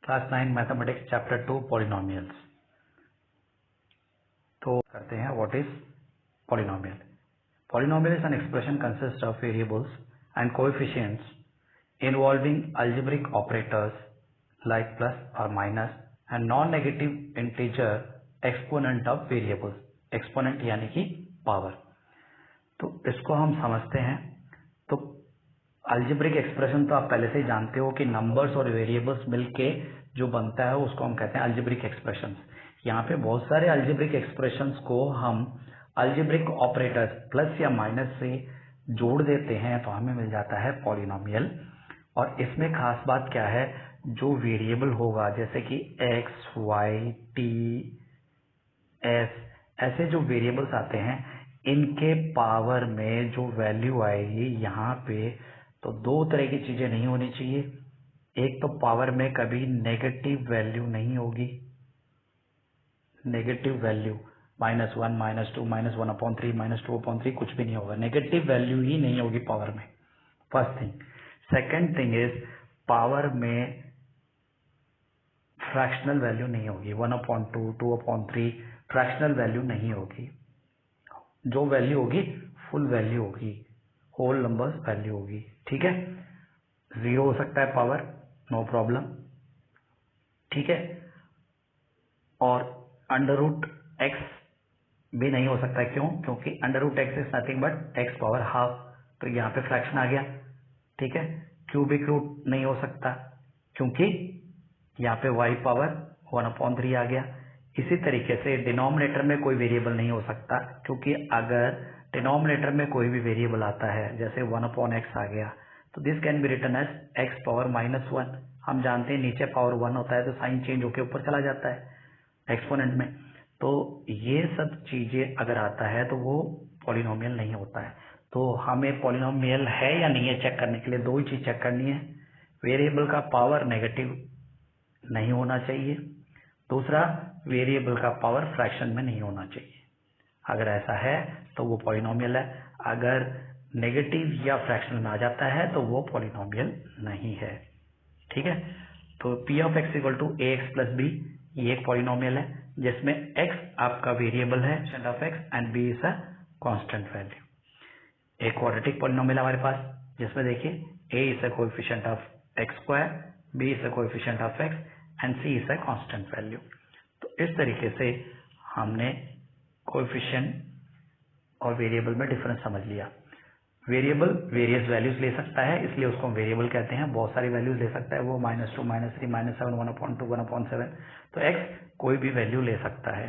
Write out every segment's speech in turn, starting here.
Class 9 mathematics chapter 2 polynomials. तो करते हैं what is polynomial. Polynomial is an expression consist of variables and coefficients involving algebraic operators like plus और minus and non negative integer exponent of variables. Exponent यानी कि power. तो इसको हम समझते हैं। तो अलजेब्रिक एक्सप्रेशन तो आप पहले से ही जानते हो कि नंबर्स और वेरिएबल्स मिलके जो बनता है उसको हम कहते हैं अलजेब्रिक एक्सप्रेशंस। यहाँ पे बहुत सारे अलजेब्रिक एक्सप्रेशंस को हम अलजेब्रिक ऑपरेटर्स प्लस या माइनस से जोड़ देते हैं तो हमें मिल जाता है पॉलिनोमियल। और इसमें खास बात क्या है, जो वेरिएबल होगा जैसे कि एक्स वाई टी एस, ऐसे जो वेरिएबल्स आते हैं इनके पावर में जो वैल्यू आएगी यहाँ पे, तो दो तरह की चीजें नहीं होनी चाहिए। एक तो पावर में कभी नेगेटिव वैल्यू नहीं होगी, नेगेटिव वैल्यू -1 -2 -1/3 -2/3 कुछ भी नहीं होगा, नेगेटिव वैल्यू ही नहीं होगी पावर में। First thing. Second thing is power में फ्रैक्शनल वैल्यू नहीं होगी, 1/2 2/3 फ्रैक्शनल वैल्यू नहीं होगी। जो वैल्यू होगी फुल वैल्यू होगी, होल नंबर्स वैल्यू होगी। ठीक है, 0 हो सकता है पावर, नो प्रॉब्लम। ठीक है, और √x भी नहीं हो सकता। क्यों? क्योंकि √x is nothing but x power half, तो यहाँ पे फ्रैक्शन आ गया। ठीक है, क्यूबिक रूट नहीं हो सकता क्योंकि यहाँ पे y पावर 1/3 आ गया। इसी तरीके से डिनोमिनेटर में कोई वेरिएबल नहीं हो सकता, क्योंकि अगर डिनोमिनेटर में कोई भी वेरिएबल आता है जैसे 1/x आ गया तो this can be written as x power -1। हम जानते हैं नीचे पावर 1 होता है तो साइन चेंज होकर ऊपर चला जाता है एक्सपोनेंट में। तो ये सब चीजें अगर आता है तो वो पॉलिनोमियल नहीं होता है। तो हमें पॉलिनोमियल है या नहीं है चेक करने के लिए दो ही चीज चेक करनी है। वेरिएबल का पावर नेगेटिव नहीं होना चाहिए, दूसरा वेरिएबल का पावर फ्रैक्शन में नहीं होना चाहिए। अगर ऐसा है तो वो पॉलिनोमियल है, अगर नेगेटिव या फ्रैक्शन में आ जाता है तो वो पॉलिनोमियल नहीं है। ठीक है, तो p of x equal to ax plus b, ये एक पॉलिनोमियल है जिसमें x आपका वेरिएबल है of x and b is a constant value. एक क्वाड्रेटिक पॉलिनोमियल हमारे पास जिसमें देखिए a is a coefficient of x square, b is a coefficient of x and c is a constant value. तो इस तरीके से हमने कोएफिशिएंट और वेरिएबल में डिफरेंस समझ लिया। वेरिएबल वेरियस वैल्यूज ले सकता है, इसलिए उसको हम वेरिएबल कहते हैं। बहुत सारी वैल्यूज ले सकता है वो, -2 -3 -7 1/2 1/7। तो x कोई भी वैल्यू ले सकता है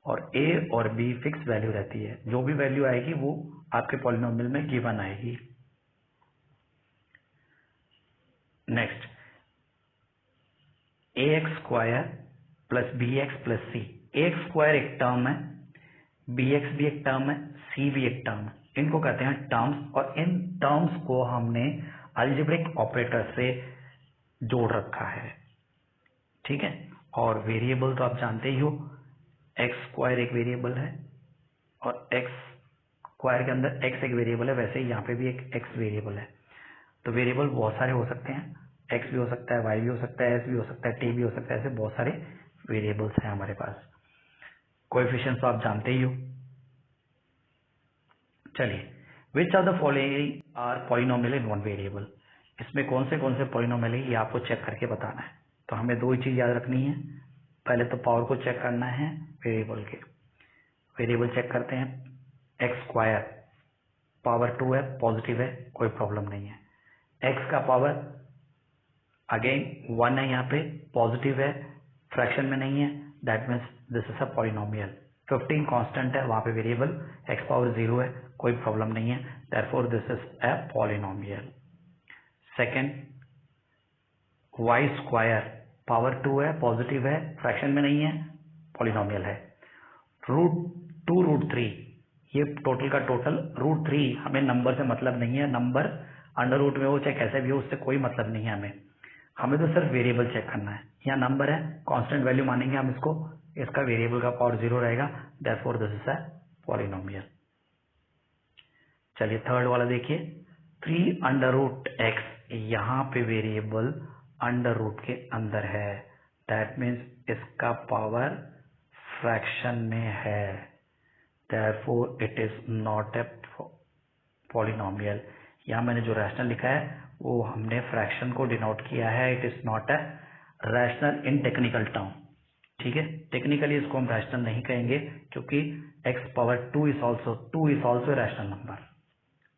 और a और b फिक्स वैल्यू रहती है। जो भी वैल्यू आएगी वो आपके पॉलिनोमियल में गिवन आएगी। Next, ax square plus bx plus c। ax square एक टर्म है, bx भी एक टर्म है, c भी एक टर्म है। इनको कहते हैं टर्म्स, और इन टर्म्स को हमने अलजेब्रिक ऑपरेटर से जोड़ रखा है। ठीक है, और वेरिएबल तो आप जानते ही हो, एक्स स्क्वायर एक वेरिएबल है और एक्स स्क्वायर के अंदर एक्स एक वेरिएबल है, वैसे ही यहाँ पे भी एक एक्स वेरिएबल है। तो वेरिएबल बहुत सारे हो सकते हैं, एक्स भी हो सकता है, वाई भी हो सकता है, एस भी हो सकता है, टी भी हो सकता है, ऐसे बहुत सारे वेरिएबल्स हैं हमारे पास। कोएफिशिएंट्स तो आप जानते ही हो। चलिए, which of the following are polynomial in one variable. इसमें कौन से पॉलिनोमियल है ये आपको चेक करके बताना है। तो हमें दो ही चीज याद रखनी है, पहले तो पावर को चेक करना है वेरिएबल के। वेरिएबल चेक करते हैं, एक्स स्क्वायर पावर 2 है, पॉजिटिव है, कोई प्रॉब्लम नहीं है। एक्स का पावर अगेन 1 है, यहाँ पे पॉजिटिव है, फ्रैक्शन में नहीं है, that means this is a polynomial. 15 constant है, वहां पे वेरिएबल एक्स पावर 0 है, कोई प्रॉब्लम नहीं है, therefore this is a polynomial. Second, Y square power 2 है, पॉजिटिव है, फ्रैक्शन में नहीं है, पॉलिनोमियल है। √2 √3, ये टोटल का टोटल, √3 हमें नंबर से मतलब नहीं है, नंबर अंडर रूट में हो चाहे कैसे भी हो उससे कोई मतलब नहीं है हमें तो सिर्फ वेरिएबल चेक करना है। यहाँ नंबर है, कांस्टेंट वैल्यू मानेंगे हम इसको, इसका वेरिएबल का पावर 0 रहेगा, therefore this is a polynomial. चलिए थर्ड वाला देखिए, 3 √x, यहाँ पे वेरिएबल अंडर रूट के अंदर है, दैट मीन्स इसका पावर फ्रैक्शन में है, therefore it is not a polynomial. यहाँ मैंने जो रैशनल लिखा है वो हमने फ्रैक्शन को डिनोट किया है, it is not a rational in technical term. ठीक है, टेक्निकली इसको हम रैशनल नहीं कहेंगे क्योंकि x power 2 is also rational number.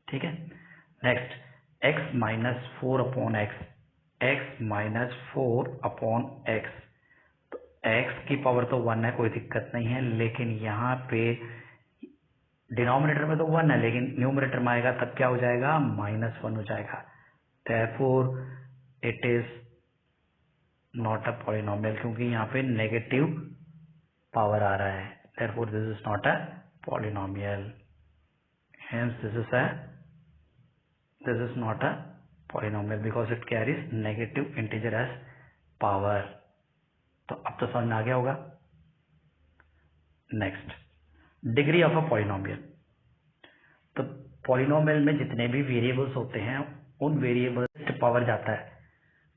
ठीक है, next x minus 4 upon x, x minus 4 upon x, तो x की पावर तो 1 है, कोई दिक्कत नहीं है, लेकिन यहाँ पे डिनोमिनेटर में तो 1 है लेकिन न्यूमरेटर में आएगा तब क्या हो जाएगा, -1 हो जाएगा, therefore it is not a polynomial क्योंकि यहाँ पे नेगेटिव पावर आ रहा है, therefore this is not a polynomial, hence this is not a polynomial because it carries negative integer as power। तो अब तो समझ में आ गया होगा। Next, degree of a polynomial. तो पॉलिनोमियल में जितने भी वेरिएबल्स होते हैं उन वेरिएबल्स पावर जाता है।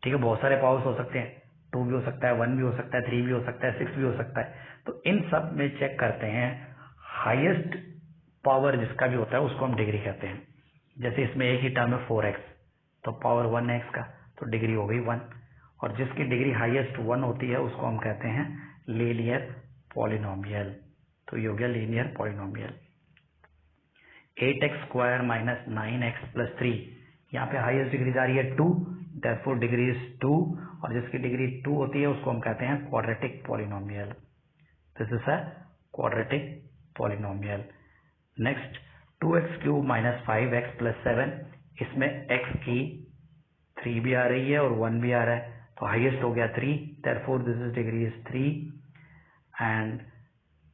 ठीक है, बहुत सारे पावर्स हो सकते हैं, 2 भी हो सकता है, 1 भी हो सकता है, 3 भी हो सकता है, 6 भी हो सकता है। तो इन सब में चेक करते हैं हाईएस्ट पावर जिसका भी होता है उसको हम डिग्री कहते हैं। जैसे इसमें एक ही टर्म है 4x, तो पावर 1 है x का, तो डिग्री हो गई 1, और जिसकी डिग्री हाईएस्ट 1 होती है उसको हम कहते हैं लीनियर पॉलिनोमियल। तो ये हो गया linear polynomial. 8x square minus 9x plus 3, यहाँ पे हाईएस्ट डिग्री जा रही है 2, therefore डिग्री इज 2, और जिसकी डिग्री 2 होती है उसको हम कहते हैं quadratic polynomial. This is a quadratic polynomial. Next, 2x cube minus 5x plus 7, इसमें x की 3 भी आ रही है और 1 भी आ रहा है, तो हाईएस्ट हो गया 3, therefore this is degree is 3 and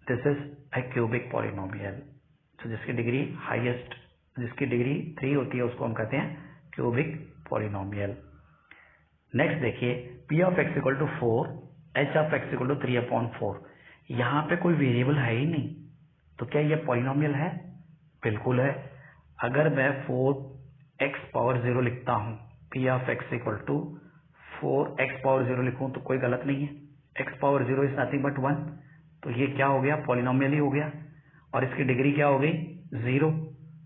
this is a cubic polynomial. तो जिसकी डिग्री हाईएस्ट, जिसकी डिग्री 3 होती है उसको हम कहते हैं क्यूबिक पॉलिनोमियल। नेक्स्ट देखिए, p of x equal to 4, h of x equal to 3/4, यहाँ पे कोई वेरिएबल है ही नहीं, तो क्या ये पॉलिनोमियल है? बिल्कुल है। अगर मैं 4x पावर 0 लिखता हूँ, p of x equal to 4x power 0 लिखूं तो कोई गलत नहीं है, x power 0 is nothing but 1, तो ये क्या हो गया, पॉलिनोमियल ही हो गया, और इसकी डिग्री क्या हो गई, 0।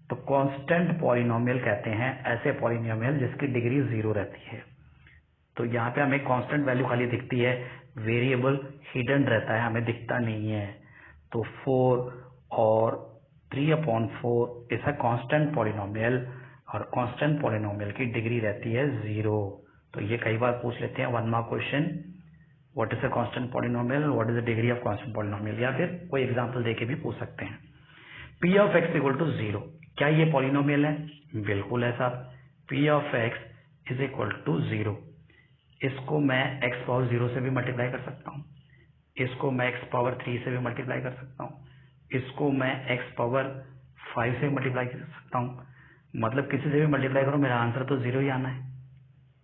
तो कांस्टेंट पॉलिनोमियल कहते हैं ऐसे पॉलिनोमियल जिसकी डिग्री 0 रहती है। तो यहाँ पे हमें कांस्टेंट वैल्यू खाली दिखती है, वेरिएबल हिडन रहता है, हमें दिखता नहीं है। तो 4 और 3/4 इज अ कांस्टेंट पॉलिनोमियल, और कांस्टेंट पॉलिनोमियल की डिग्री रहती है 0। तो ये कई बार पूछ लेते हैं 1 mark question, what is a constant polynomial, what is the degree of constant polynomial, या फिर कोई एग्जांपल देके भी पूछ सकते हैं। p of x equal to 0, क्या ये पॉलिनोमियल है? बिल्कुल है साहब, p of x is equal to 0। इसको मैं x पावर 0 से भी मल्टीप्लाई कर सकता हूँ, इसको मैं x पावर 3 से भी मल्टीप्लाई कर सकता हूँ, इसको मैं x पावर 5 से मल्टीप्लाई कर सकता हूँ। मतलब किसी से भी मल्टीप्लाई करो मेरा आंसर तो 0 ही आना है,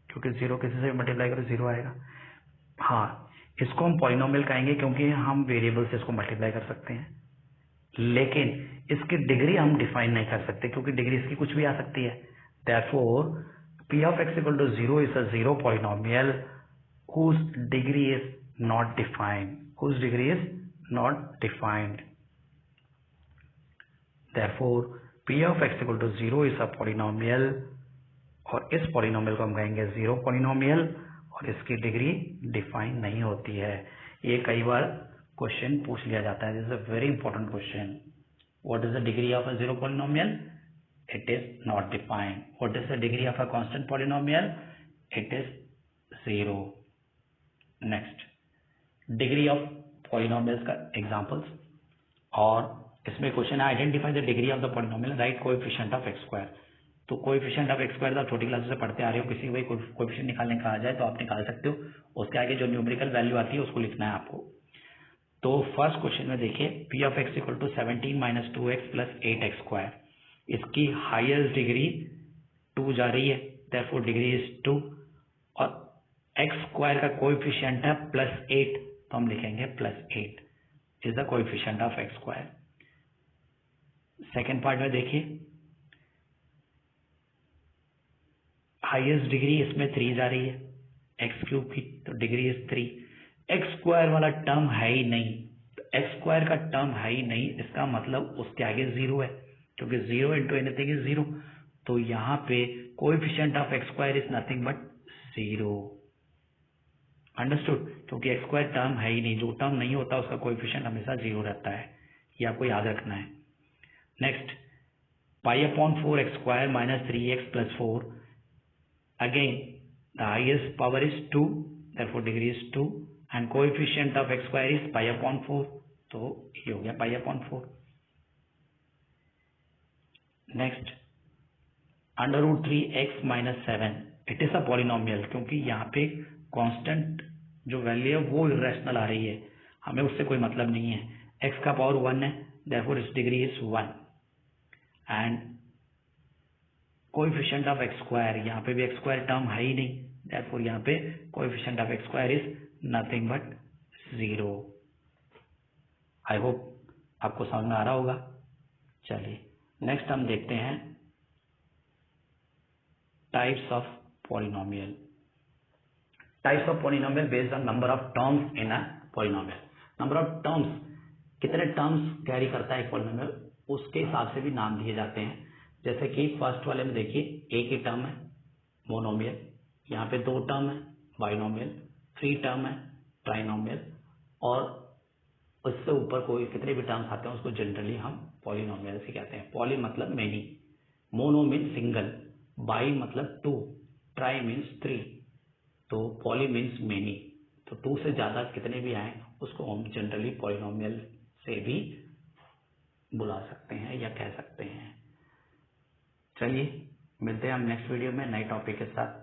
क्योंकि 0 किसी से भी मल्टीप्लाई करो 0 आएगा। हाँ, इसको हम पॉलिनोमियल कहेंगे क्योंकि हम वेरिएबल से इसको मल्टीप्लाई कर सकते हैं, लेकिन इसकी डिग्री हम डिफाइन नहीं कर सकते क्योंकि डिग्री इसकी कुछ भी आ सकती है। Therefore, p of x equal to 0 is a zero polynomial whose degree is not defined. Whose degree is not defined. Therefore, p of x equal to 0 is a polynomial, और इस पॉलिनोमियल को हम कहेंगे जीरो पॉलिनोमियल, और इसकी degree define नहीं होती है। ये कई बार क्वेश्चन पूछ लिया जाता है, this is a very important question. What is the degree of a zero polynomial? It is not defined. What is the degree of a constant polynomial? It is 0। Next, degree of polynomials का examples, और इसमें question है identify the degree of the polynomial, right coefficient of x square. तो coefficient of x square आप छोटी class से पढ़ते आ रहे हो, किसी भी कोएफिशिएंट निकालने का आ जाए तो आप निकाल सकते हो, उसके आगे जो न्यूमेरिकल वैल्यू आती है उसको लिखना है आपको। तो फर्स्ट क्वेश्चन में देखिए, p of x equal to 17 minus 2x plus 8x square, इसकी हाईएस्ट डिग्री 2 जा रही है, therefore डिग्री इज 2, और x स्क्वायर का कोएफिशिएंट है +8, तो हम लिखेंगे +8 is the coefficient of x square. Second part में देखिए, हाईएस्ट डिग्री इसमें 3 जा रही है, एक्स क्यूब की, तो डिग्री इज 3। एक्स स्क्वायर वाला टर्म है ही नहीं, तो एक्स स्क्वायर का टर्म है ही नहीं, इसका मतलब उसके आगे 0 है, क्योंकि 0 इंटू एनीथिंग इज 0। तो यहाँ पे coefficient of x square is nothing but 0। Understood? क्योंकि एक्स स्क्वायर टर्म है ही नहीं, जो टर्म नहीं होता उसका कोएफिशिएंट हमेशा 0 रहता है, ये आपको याद रखना है। Next, pi upon 4 x square minus 3x plus 4, again the highest power is 2, therefore degree is 2 and coefficient of x square is pi upon 4, तो ये हो गया pi upon 4। Next, under root 3x minus 7, it is a polynomial, क्योंकि यहाँ पे constant जो value है वो इरेशनल आ रही है, हमें उससे कोई मतलब नहीं है। x का पावर 1 है, therefore its degree is 1 and coefficient of x square, यहाँ पे भी एक्स स्क्वायर टर्म है ही नहीं, therefore यहाँ पे coefficient of x square is nothing but 0। I hope आपको समझ में आ रहा होगा। चलिए नेक्स्ट हम देखते हैं types of polynomial. Types of polynomial based on number of terms in a polynomial. Number of terms, कितने टर्म्स कैरी करता है एक पॉलिनोमियल, उसके हिसाब से भी नाम दिए जाते हैं। जैसे कि फर्स्ट वाले में देखिए, एक ही टर्म है मोनोमियल, यहाँ पे 2 टर्म है बाइनोमियल, 3 टर्म है ट्राइनोमियल, और उससे ऊपर कोई कितने भी टर्म्स आते हैं उसको जनरली हम पॉलिनोमियल से कहते हैं। पॉली मतलब many, mono means single, by मतलब 2, ट्राई मीन्स 3, तो पॉली मीन्स मेनी, तो 2 से ज्यादा कितने भी आए उसको हम जनरली पॉलिनोमियल से भी बुला सकते हैं या कह सकते हैं। चलिए मिलते हैं हम नेक्स्ट वीडियो में नए टॉपिक के साथ।